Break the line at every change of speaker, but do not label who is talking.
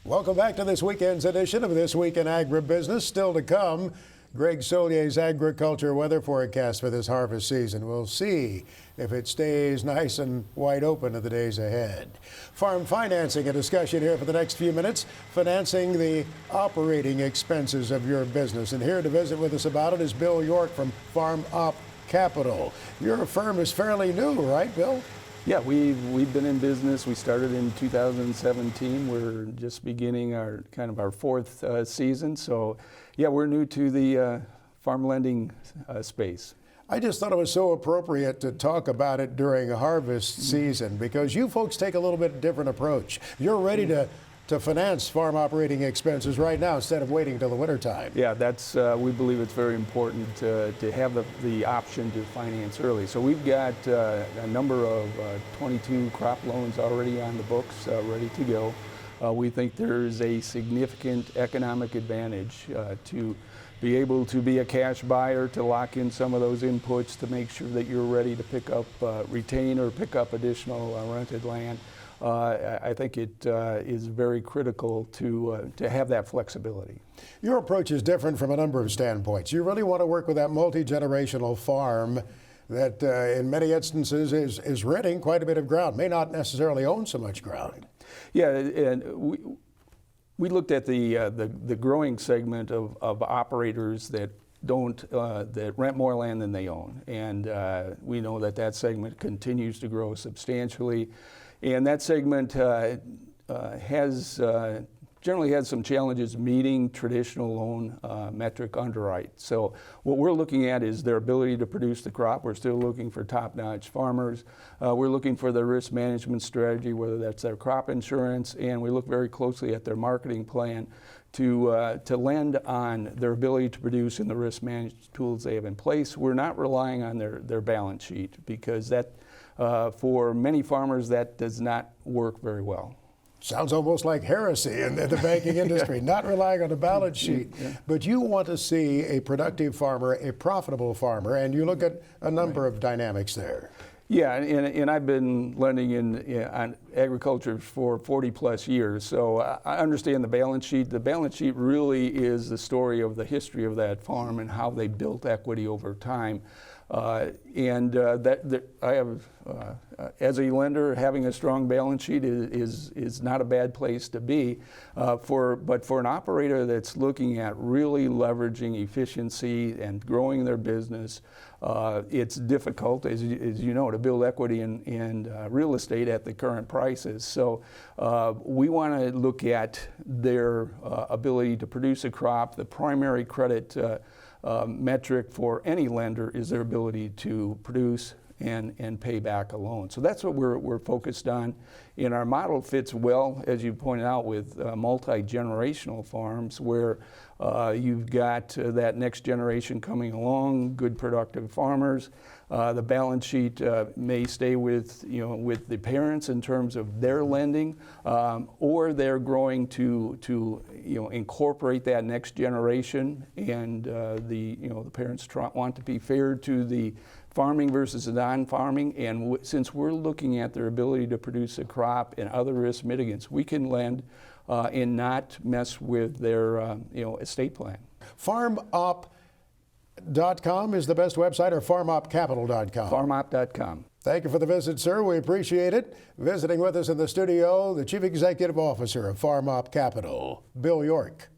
Welcome back to this weekend's edition of This Week in Agribusiness. Still to come, Greg Solier's agriculture weather forecast for this harvest season. We'll see if it stays nice and wide open in the days ahead. Farm financing, a discussion here for the next few minutes, financing the operating expenses of your business. And here to visit with us about it is Bill York from Farmop Capital. Your firm is fairly new, right, Bill?
Yeah, we've been in business. We started in 2017. We're just beginning our fourth season. So, yeah, we're new to the farm lending space.
I just thought it was so appropriate to talk about it during harvest season because you folks take a little bit different approach. You're ready to finance farm operating expenses right now instead of waiting till the winter time.
Yeah, that's we believe it's very important to have the option to finance early. So we've got a number of 22 crop loans already on the books, ready to go. We think there's a significant economic advantage to be able to be a cash buyer, to lock in some of those inputs, to make sure that you're ready to pick up, retain or pick up additional rented land. I think it is very critical to have that flexibility.
Your approach is different from a number of standpoints. You really want to work with that multi-generational farm that in many instances is renting quite a bit of ground, may not necessarily own so much ground.
Yeah, and we looked at the growing segment of operators that that rent more land than they own, and we know that segment continues to grow substantially. And that segment has generally had some challenges meeting traditional loan metric underwrite. So what we're looking at is their ability to produce the crop. We're still looking for top-notch farmers. We're looking for their risk management strategy, whether that's their crop insurance, and we look very closely at their marketing plan to lend on their ability to produce and the risk management tools they have in place. We're not relying on their balance sheet because that for many farmers, that does not work very well.
Sounds almost like heresy in the banking industry, not relying on a balance sheet. Yeah. But you want to see a productive farmer, a profitable farmer, and you look at a number of dynamics there.
Yeah, and I've been lending on agriculture for 40 plus years, so I understand the balance sheet. The balance sheet really is the story of the history of that farm and how they built equity over time. I have, as a lender, having a strong balance sheet is not a bad place to be. But for an operator that's looking at really leveraging efficiency and growing their business, it's difficult, as you know, to build equity in real estate at the current prices. So we want to look at their ability to produce a crop. The primary credit metric for any lender is their ability to produce and pay back a loan. So that's what we're focused on. And our model fits well, as you pointed out, with multi-generational farms where you've got that next generation coming along, good productive farmers. The balance sheet may stay with the parents in terms of their lending, or they're growing to incorporate that next generation, and the parents want to be fair to the farming versus non-farming, and since we're looking at their ability to produce a crop and other risk mitigants, we can lend and not mess with their estate plan.
Farmop.com is the best website, or farmopcapital.com?
Farmop.com.
Thank you for the visit, sir. We appreciate it. Visiting with us in the studio, the Chief Executive Officer of Farmop Capital, Bill York.